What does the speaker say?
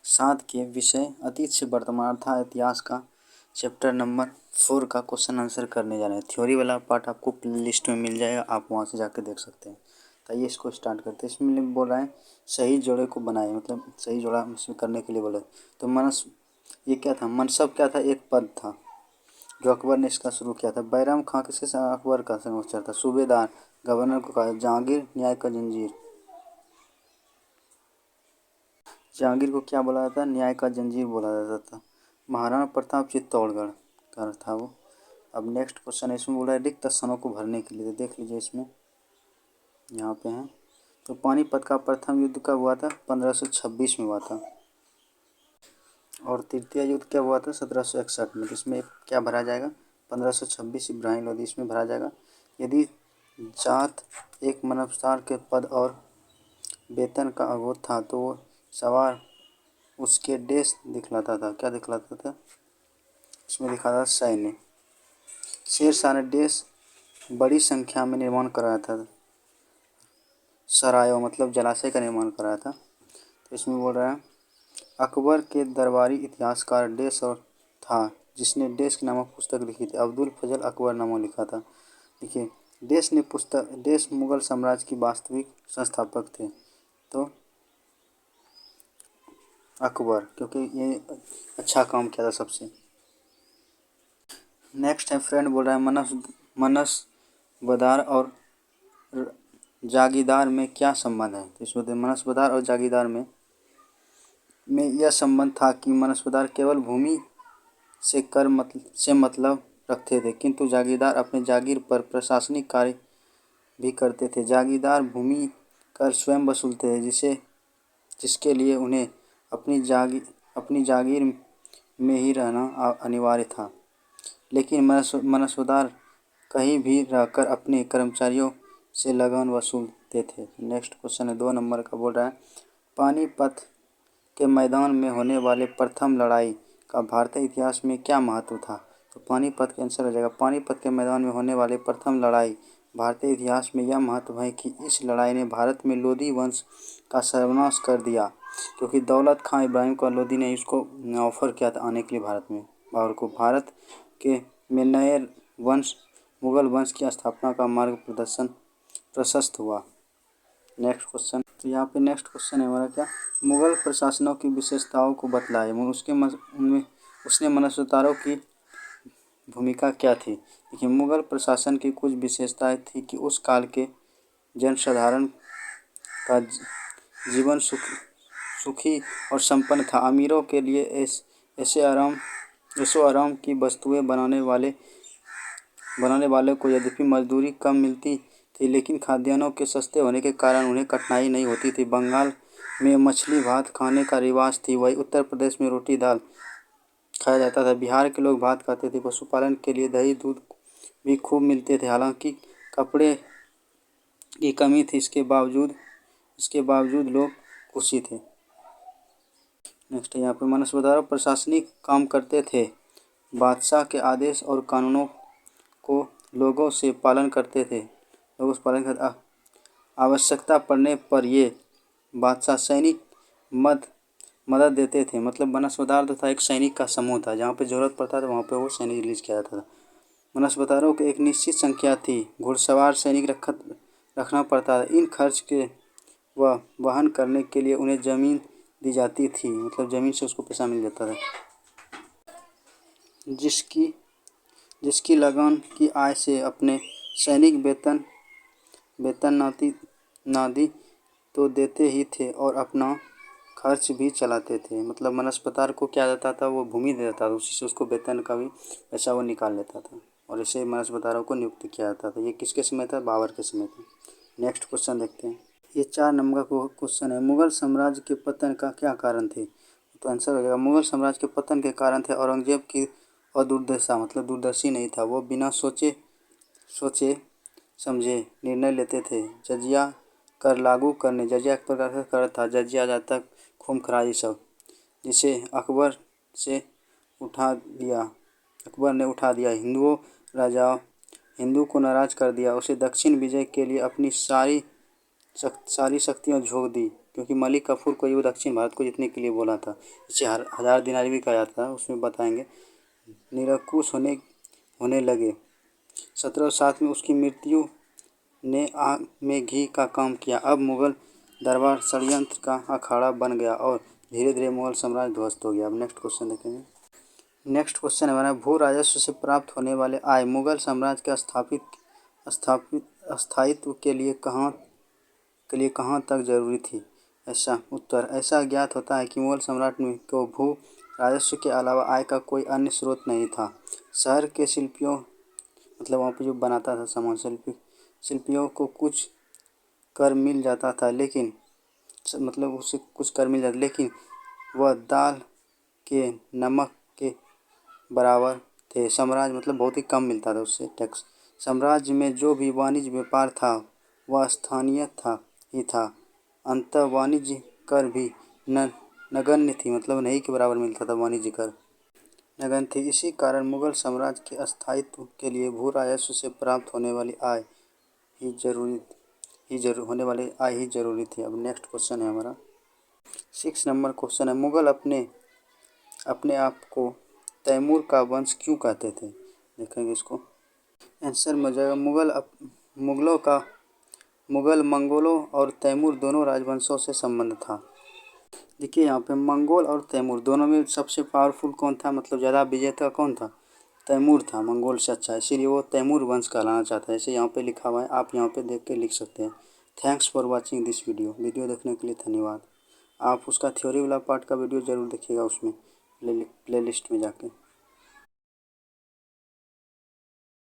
सात के विषय अतीत से वर्तमान अर्थात इतिहास का चैप्टर नंबर 4 का क्वेश्चन आंसर करने जा रहे हैं। थ्योरी वाला पार्ट आपको प्ले लिस्ट में मिल जाएगा, आप वहाँ से जाकर देख सकते हैं। तो ये इसको स्टार्ट करते हैं। इसमें बोल रहा है सही जोड़े को बनाए, मतलब सही जोड़ा इसमें करने के लिए बोले। तो ये क्या था, मनसब क्या था, एक पद था जो अकबर ने इसका शुरू किया था। बैराम खां किसके साथ, अकबर का संरक्षक था। सूबेदार गवर्नर को कहा। जहांगीर न्याय का जंजीर, जहांगीर को क्या बोला जाता है, न्याय का जंजीर बोला जाता था। महाराणा प्रताप चित्तौड़गढ़ का था वो। अब नेक्स्ट क्वेश्चन है, इसमें बोला है रिक्त स्थानों को भरने के लिए। तो देख लीजिए इसमें यहाँ पे है। तो पानीपत का प्रथम युद्ध कब हुआ था, 1526 में हुआ था। और तृतीय युद्ध क्या हुआ था, 1761 में। इसमें क्या भरा जाएगा, 1526 इब्राहिम लोधी इसमें भरा जाएगा। यदि जात एक मनस्तार के पद और वेतन का अवरोध था तो वो सवार उसके देश दिखलाता था। क्या दिखलाता था, इसमें लिखा था सैन्य। शेर शाह ने देश बड़ी संख्या में निर्माण कराया था। सरायों मतलब जलाशय का निर्माण कराया था। तो इसमें बोल रहा है अकबर के दरबारी इतिहासकार देश और था जिसने देश की नामक पुस्तक लिखी थी। अब्दुल फजल अकबर नामों लिखा था। देखिए देश मुगल साम्राज्य की वास्तविक संस्थापक थे तो अकबर, क्योंकि ये अच्छा काम किया था सबसे। नेक्स्ट है फ्रेंड बोल रहा है मनसबदार और जागीरदार में क्या संबंध है। तो इसमें मनसबदार और जागीरदार में यह संबंध था कि मनसबदार केवल भूमि से से मतलब रखते थे, किंतु जागीरदार अपने जागीर पर प्रशासनिक कार्य भी करते थे। जागीरदार भूमि कर स्वयं वसूलते थे जिसके लिए उन्हें अपनी जागीर में ही रहना अनिवार्य था। लेकिन मनसबदार कहीं भी रहकर अपने कर्मचारियों से लगान वसूलते थे। नेक्स्ट क्वेश्चन है 2 नंबर का, बोल रहा है पानीपत के मैदान में होने वाले प्रथम लड़ाई का भारतीय इतिहास में क्या महत्व था। तो पानीपत का आंसर हो जाएगा पानीपत के मैदान में होने वाले प्रथम लड़ाई भारतीय इतिहास में यह महत्व है कि इस लड़ाई ने भारत में लोधी वंश का सर्वनाश कर दिया, क्योंकि दौलत खां इब्राहिम का लोधी ने इसको ऑफर किया था आने के लिए भारत में, और को भारत के में नए मुगल वंश की स्थापना का मार्ग प्रशस्त हुआ। नेक्स्ट क्वेश्चन, तो यहाँ पे नेक्स्ट क्वेश्चन है हमारा क्या, मुगल प्रशासनों की विशेषताओं को बतलाए। उनमें उसने मनसबदारों की भूमिका क्या थी। देखिए मुगल प्रशासन की कुछ विशेषताएं थी कि उस काल के जनसाधारण का जीवन सुखी और संपन्न था। अमीरों के लिए ऐशो आराम की वस्तुएं बनाने वाले को यद्यपि मजदूरी कम मिलती थी, लेकिन खाद्यान्नों के सस्ते होने के कारण उन्हें कठिनाई नहीं होती थी। बंगाल में मछली भात खाने का रिवाज थी, वही उत्तर प्रदेश में रोटी दाल खाया जाता था। बिहार के लोग भात खाते थे। पशुपालन के लिए दही दूध भी खूब मिलते थे। हालांकि कपड़े की कमी थी, इसके बावजूद लोग खुशी थे। नेक्स्ट यहाँ पे मनसबदार प्रशासनिक काम करते थे। बादशाह के आदेश और कानूनों को लोगों से पालन करते थे। आवश्यकता पड़ने पर ये बादशाह सैनिक मदद देते थे। मतलब मनसबदार तथा एक सैनिक का समूह था, जहाँ पे ज़रूरत पड़ता था वहाँ पे वो सैनिक रिलीज किया जाता था। मनसबदारों की एक निश्चित संख्या थी। घुड़सवार सैनिक रखना पड़ता था। इन खर्च के वहन करने के लिए उन्हें ज़मीन दी जाती थी, मतलब ज़मीन से उसको पैसा मिल जाता था। जिसकी लगान की आय से अपने सैनिक वेतन नादी तो देते ही थे और अपना खर्च भी चलाते थे। मतलब मनसबदार को क्या देता था, वो भूमि दे देता था, उसी से उसको वेतन का भी पैसा वो निकाल लेता था, और इसे मनसबदारों को नियुक्त किया जाता था। ये किसके समय था, बाबर के समय था। नेक्स्ट क्वेश्चन देखते हैं। ये 4 नंबर का क्वेश्चन है, मुगल साम्राज्य के पतन का क्या कारण थे। तो आंसर हो जाएगा मुगल साम्राज्य के पतन के कारण थे औरंगजेब की अदूरदर्शा, मतलब दूरदर्शी नहीं था। वो बिना सोचे समझे निर्णय लेते थे। जजिया कर लागू करने, जजिया एक प्रकार का कर था, जजिया जाता खून खराजी सब, जिसे अकबर ने उठा दिया। हिंदू को नाराज कर दिया। उसे दक्षिण विजय के लिए अपनी सारी शक्तियाँ झोंक दी। क्योंकि मलिक कफूर को युद्ध दक्षिण भारत को जीतने के लिए बोला था। इसे 1000 दिनारी भी कहा जाता है। उसमें बताएंगे निरंकुश होने लगे। 1707 में उसकी मृत्यु ने आग में घी का काम किया। अब मुगल दरबार षड्यंत्र का अखाड़ा बन गया और धीरे धीरे मुगल साम्राज्य ध्वस्त हो गया। अब नेक्स्ट क्वेश्चन देखेंगे। नेक्स्ट क्वेश्चन है हमारा भू राजस्व से प्राप्त होने वाले आय मुगल साम्राज्य के स्थायित्व के लिए कहाँ तक जरूरी थी। ऐसा उत्तर ऐसा ज्ञात होता है कि मुगल सम्राट को भू राजस्व के अलावा आय का कोई अन्य स्रोत नहीं था। शहर के शिल्पियों मतलब वहाँ पे जो बनाता था सामान शिल्पियों को कुछ कर मिल जाता था, लेकिन मतलब उससे कुछ कर मिल जाता, लेकिन वह दाल के नमक के बराबर थे। साम्राज्य मतलब बहुत ही कम मिलता था उससे टैक्स। साम्राज्य में जो भी वाणिज्य व्यापार था वह स्थानीय ही था। अंतः वाणिज्य कर भी नगण्य थी, मतलब नहीं के बराबर मिलता था वाणिज्य कर नगण्य थी। इसी कारण मुगल साम्राज्य के स्थायित्व के लिए भू राजस्व से प्राप्त होने वाली आय ही जरूरी थी। अब नेक्स्ट क्वेश्चन है हमारा 6 नंबर क्वेश्चन है मुगल अपने आप को तैमूर का वंश क्यों कहते थे। देखेंगे इसको। आंसर में जाएगा मुगल मंगोलों और तैमूर दोनों राजवंशों से संबंध था। देखिए यहाँ पे मंगोल और तैमूर दोनों में सबसे पावरफुल कौन था, मतलब ज़्यादा विजेता कौन था, तैमूर था मंगोल से अच्छा, इसीलिए वो तैमूर वंश कहलाना चाहता है। ऐसे यहाँ पे लिखा हुआ है, आप यहाँ पे देख के लिख सकते हैं। Thanks for watching this video देखने के लिए धन्यवाद। आप उसका थ्योरी वाला पार्ट का वीडियो ज़रूर देखिएगा उसमें प्लेलिस्ट में जाके।